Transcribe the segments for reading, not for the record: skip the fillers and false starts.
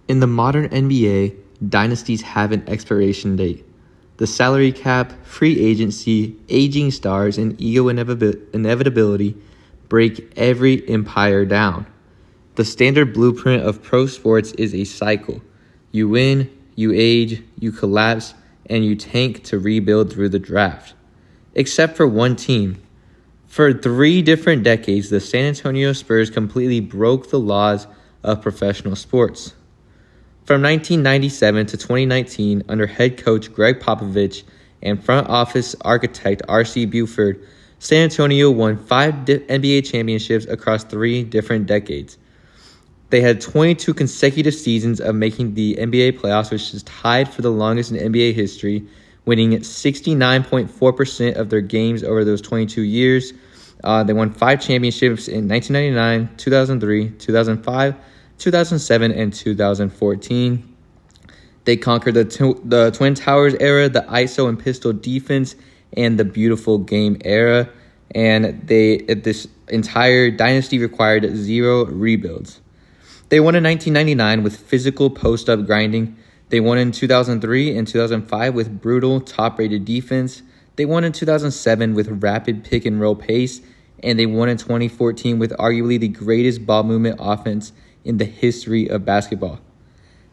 In the modern NBA, dynasties have an expiration date. The salary cap, free agency, aging stars, and ego inevitability break every empire down. The standard blueprint of pro sports is a cycle. You win, you age, you collapse, and you tank to rebuild through the draft. Except for one team. For 3 different decades, the San Antonio Spurs completely broke the laws of professional sports. From 1997 to 2019, under head coach Greg Popovich and front office architect R.C. Buford, San Antonio won 5 NBA championships across 3 different decades. They had 22 consecutive seasons of making the NBA playoffs, which is tied for the longest in NBA history, winning 69.4% of their games over those 22 years. They won 5 championships in 1999, 2003, 2005, 2007, and 2014. They conquered the Twin Towers era, the ISO and pistol defense, and the beautiful game era. And this entire dynasty required 0 rebuilds. They won in 1999 with physical post-up grinding. They won in 2003 and 2005 with brutal top-rated defense. They won in 2007 with rapid pick-and-roll pace. And they won in 2014 with arguably the greatest ball movement offense in the history of basketball.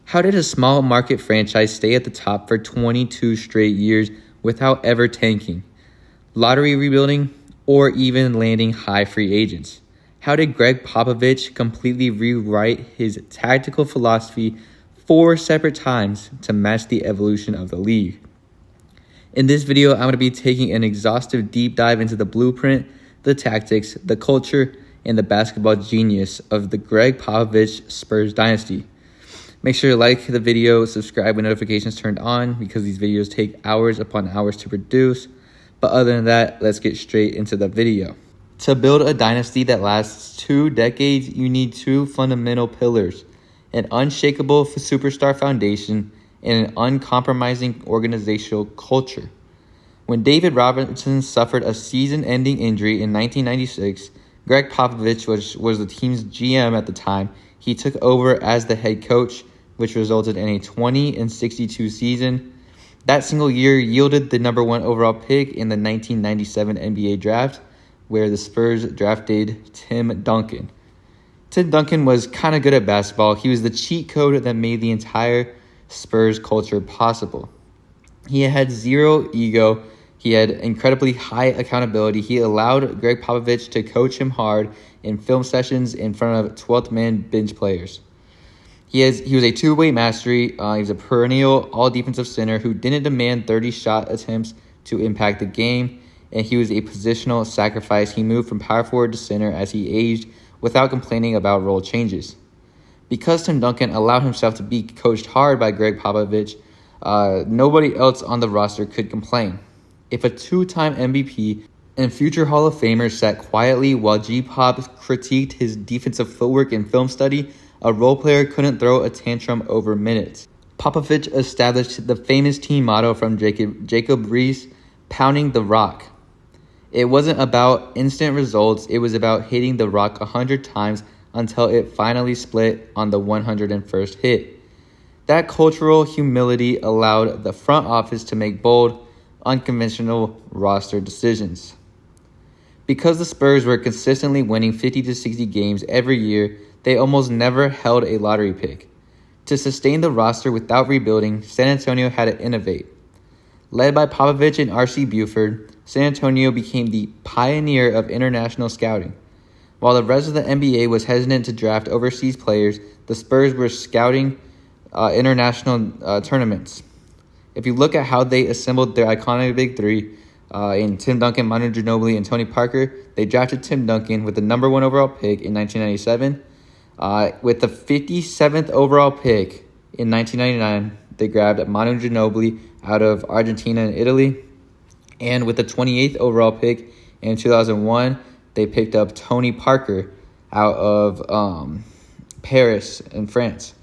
How did a small market franchise stay at the top for 22 straight years without ever tanking, lottery rebuilding, or even landing high free agents? How did Greg Popovich completely rewrite his tactical philosophy 4 separate times to match the evolution of the league? In this video, I'm going to be taking an exhaustive deep dive into the blueprint, the tactics, the culture, and the basketball genius of the Greg Popovich Spurs dynasty. Make sure to like the video, subscribe with notifications turned on because these videos take hours upon hours to produce. But other than that, let's get straight into the video. To build a dynasty that lasts 2 decades, you need 2 fundamental pillars: an unshakable superstar foundation and an uncompromising organizational culture. When David Robinson suffered a season-ending injury in 1996, Greg Popovich was the team's GM at the time. He took over as the head coach, which resulted in a 20-62 season. That single year yielded the number 1 overall pick in the 1997 NBA draft, where the Spurs drafted Tim Duncan. Tim Duncan was kind of good at basketball. He was the cheat code that made the entire Spurs culture possible. He had 0 ego. He had incredibly high accountability. He allowed Greg Popovich to coach him hard in film sessions in front of 12th man bench players. He was a two-way mastery. He was a perennial all-defensive center who didn't demand 30 shot attempts to impact the game, and he was a positional sacrifice. He moved from power forward to center as he aged without complaining about role changes. Because Tim Duncan allowed himself to be coached hard by Greg Popovich, nobody else on the roster could complain. If a 2-time MVP and future Hall of Famer sat quietly while G-Pop critiqued his defensive footwork and film study, a role player couldn't throw a tantrum over minutes. Popovich established the famous team motto from Jacob Riis, pounding the rock. It wasn't about instant results, it was about hitting the rock 100 times until it finally split on the 101st hit. That cultural humility allowed the front office to make bold, unconventional roster decisions. Because the Spurs were consistently winning 50 to 60 games every year, they almost never held a lottery pick. To sustain the roster without rebuilding, San Antonio had to innovate. Led by Popovich and R.C. Buford, San Antonio became the pioneer of international scouting. While the rest of the NBA was hesitant to draft overseas players, the Spurs were scouting international tournaments. If you look at how they assembled their iconic Big Three in Tim Duncan, Manu Ginobili, and Tony Parker, they drafted Tim Duncan with the number 1 overall pick in 1997. With the 57th overall pick in 1999, they grabbed Manu Ginobili out of Argentina and Italy. And with the 28th overall pick in 2001, they picked up Tony Parker out of Paris in France.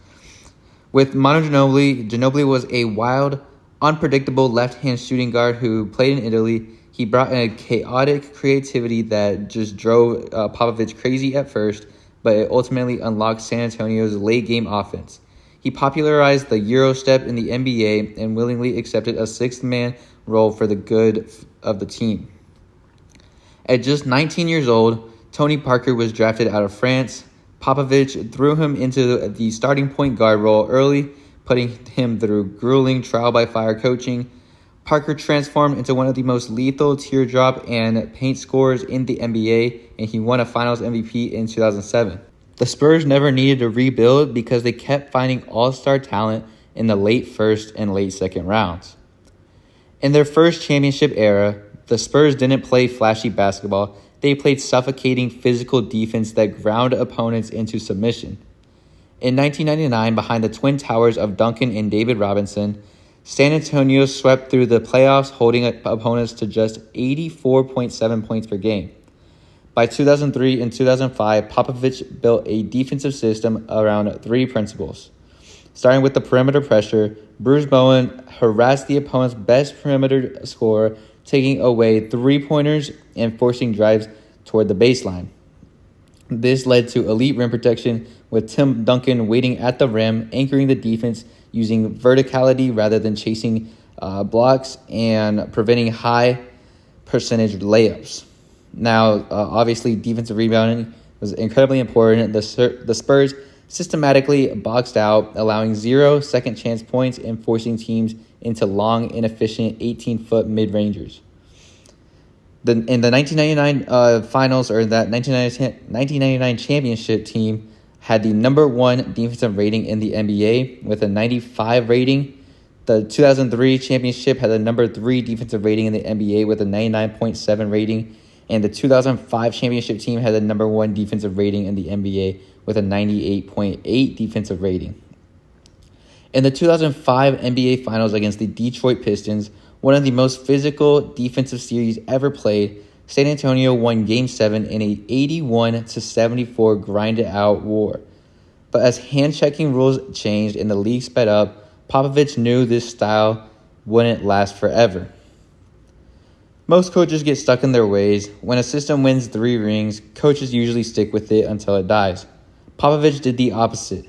With Manu Ginobili, Ginobili was a wild, unpredictable left-hand shooting guard who played in Italy. He brought in a chaotic creativity that just drove Popovich crazy at first, but it ultimately unlocked San Antonio's late-game offense. He popularized the Euro step in the NBA and willingly accepted a sixth-man role for the good of the team. At just 19 years old, Tony Parker was drafted out of France. Popovich threw him into the starting point guard role early, putting him through grueling trial-by-fire coaching. Parker transformed into one of the most lethal teardrop and paint scorers in the NBA, and he won a Finals MVP in 2007. The Spurs never needed to rebuild because they kept finding all-star talent in the late first and late second rounds. In their first championship era, the Spurs didn't play flashy basketball. They played suffocating physical defense that ground opponents into submission. In 1999, behind the twin towers of Duncan and David Robinson, San Antonio swept through the playoffs, holding opponents to just 84.7 points per game. By 2003 and 2005, Popovich built a defensive system around three principles. Starting with the perimeter pressure, Bruce Bowen harassed the opponent's best perimeter scorer, taking away three-pointers and forcing drives toward the baseline. This led to elite rim protection, with Tim Duncan waiting at the rim, anchoring the defense using verticality rather than chasing blocks and preventing high percentage layups. Now, obviously, defensive rebounding was incredibly important. The Spurs systematically boxed out, allowing 0 second chance points and forcing teams into long, inefficient 18-foot mid-rangers. In the 1999 finals, or that 1999 championship team had the number 1 defensive rating in the NBA with a 95 rating. The 2003 championship had the number 3 defensive rating in the NBA with a 99.7 rating. And the 2005 championship team had the number 1 defensive rating in the NBA with a 98.8 defensive rating. In the 2005 NBA Finals against the Detroit Pistons, one of the most physical defensive series ever played, San Antonio won Game 7 in a 81-74 grinded-out war. But as hand-checking rules changed and the league sped up, Popovich knew this style wouldn't last forever. Most coaches get stuck in their ways. When a system wins 3 rings, coaches usually stick with it until it dies. Popovich did the opposite.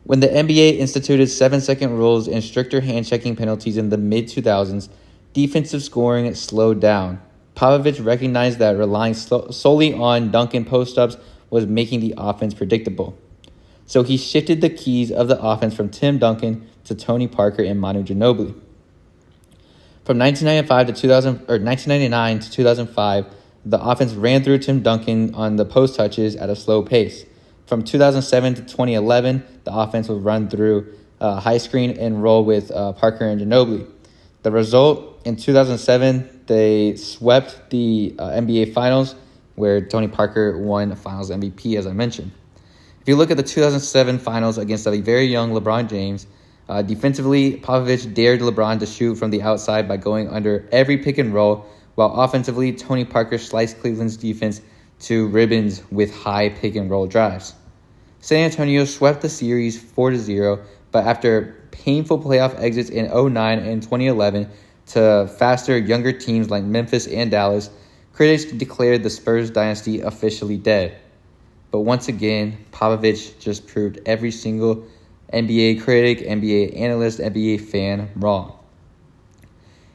When the NBA instituted 7-second rules and stricter hand-checking penalties in the mid-2000s, defensive scoring slowed down. Popovich recognized that relying solely on Duncan post-ups was making the offense predictable. So he shifted the keys of the offense from Tim Duncan to Tony Parker and Manu Ginobili. From 1999 to 2005, the offense ran through Tim Duncan on the post touches at a slow pace. From 2007 to 2011, the offense would run through high screen and roll with Parker and Ginobili. The result, in 2007, they swept the NBA Finals, where Tony Parker won Finals MVP, as I mentioned. If you look at the 2007 Finals against a very young LeBron James, defensively, Popovich dared LeBron to shoot from the outside by going under every pick and roll, while offensively, Tony Parker sliced Cleveland's defense to ribbons with high pick and roll drives. San Antonio swept the series 4-0, but after painful playoff exits in 2009 and 2011 to faster, younger teams like Memphis and Dallas, critics declared the Spurs dynasty officially dead. But once again, Popovich just proved every single NBA critic, NBA analyst, NBA fan wrong.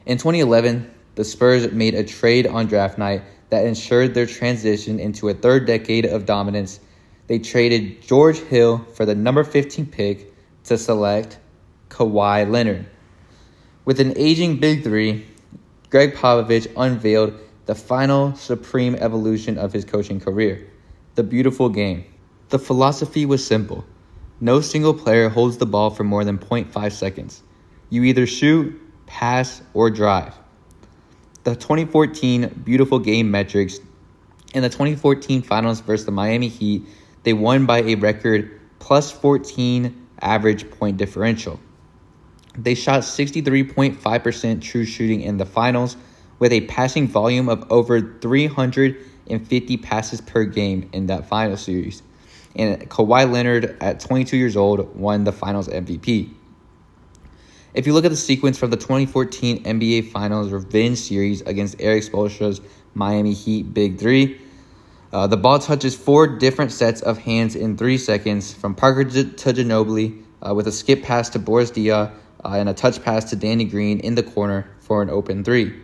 In 2011, the Spurs made a trade on draft night that ensured their transition into a third decade of dominance. They traded George Hill for the number 15 pick to select Kawhi Leonard. With an aging Big Three, Greg Popovich unveiled the final supreme evolution of his coaching career, the beautiful game. The philosophy was simple. No single player holds the ball for more than 0.5 seconds. You either shoot, pass, or drive. The 2014 beautiful game metrics in the 2014 finals versus the Miami Heat, they won by a record plus 14 average point differential. They shot 63.5% true shooting in the finals with a passing volume of over 350 passes per game in that final series. And Kawhi Leonard, at 22 years old, won the Finals MVP. If you look at the sequence from the 2014 NBA Finals revenge series against Eric Spoelstra's Miami Heat Big Three, the ball touches 4 different sets of hands in 3 seconds, from Parker to Ginobili, with a skip pass to Boris Diaw and a touch pass to Danny Green in the corner for an open three.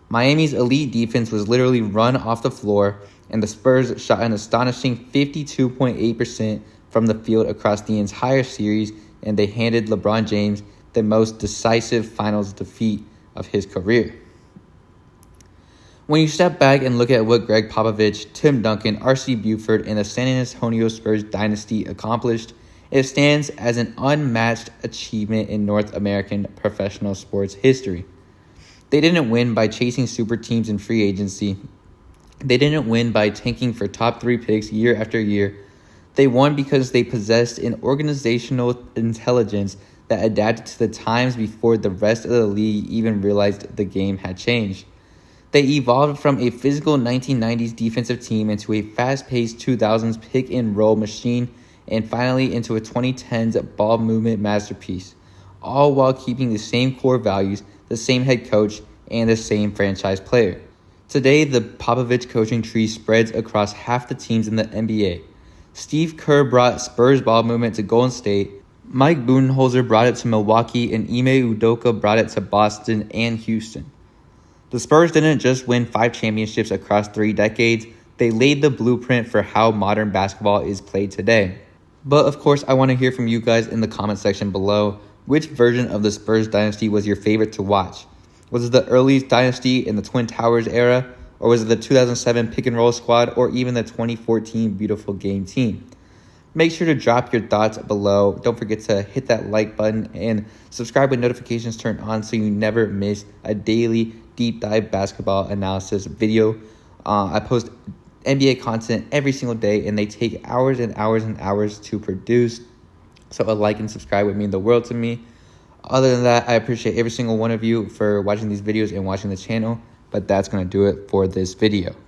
Miami's elite defense was literally run off the floor, and the Spurs shot an astonishing 52.8% from the field across the entire series, and they handed LeBron James the most decisive finals defeat of his career. When you step back and look at what Greg Popovich, Tim Duncan, R.C. Buford, and the San Antonio Spurs dynasty accomplished, it stands as an unmatched achievement in North American professional sports history. They didn't win by chasing super teams in free agency. They didn't win by tanking for top 3 picks year after year. They won because they possessed an organizational intelligence that adapted to the times before the rest of the league even realized the game had changed. They evolved from a physical 1990s defensive team into a fast-paced 2000s pick-and-roll machine, and finally into a 2010s ball movement masterpiece, all while keeping the same core values, the same head coach, and the same franchise player. Today, the Popovich coaching tree spreads across half the teams in the NBA. Steve Kerr brought Spurs ball movement to Golden State, Mike Budenholzer brought it to Milwaukee, and Ime Udoka brought it to Boston and Houston. The Spurs didn't just win 5 championships across 3 decades, they laid the blueprint for how modern basketball is played today. But of course, I want to hear from you guys in the comment section below. Which version of the Spurs dynasty was your favorite to watch? Was it the early dynasty in the Twin Towers era? Or was it the 2007 pick and roll squad? Or even the 2014 beautiful game team? Make sure to drop your thoughts below. Don't forget to hit that like button and subscribe with notifications turned on so you never miss a daily deep dive basketball analysis video. I post NBA content every single day, and they take hours and hours and hours to produce. So a like and subscribe would mean the world to me. Other than that, I appreciate every single one of you for watching these videos and watching the channel. But that's going to do it for this video.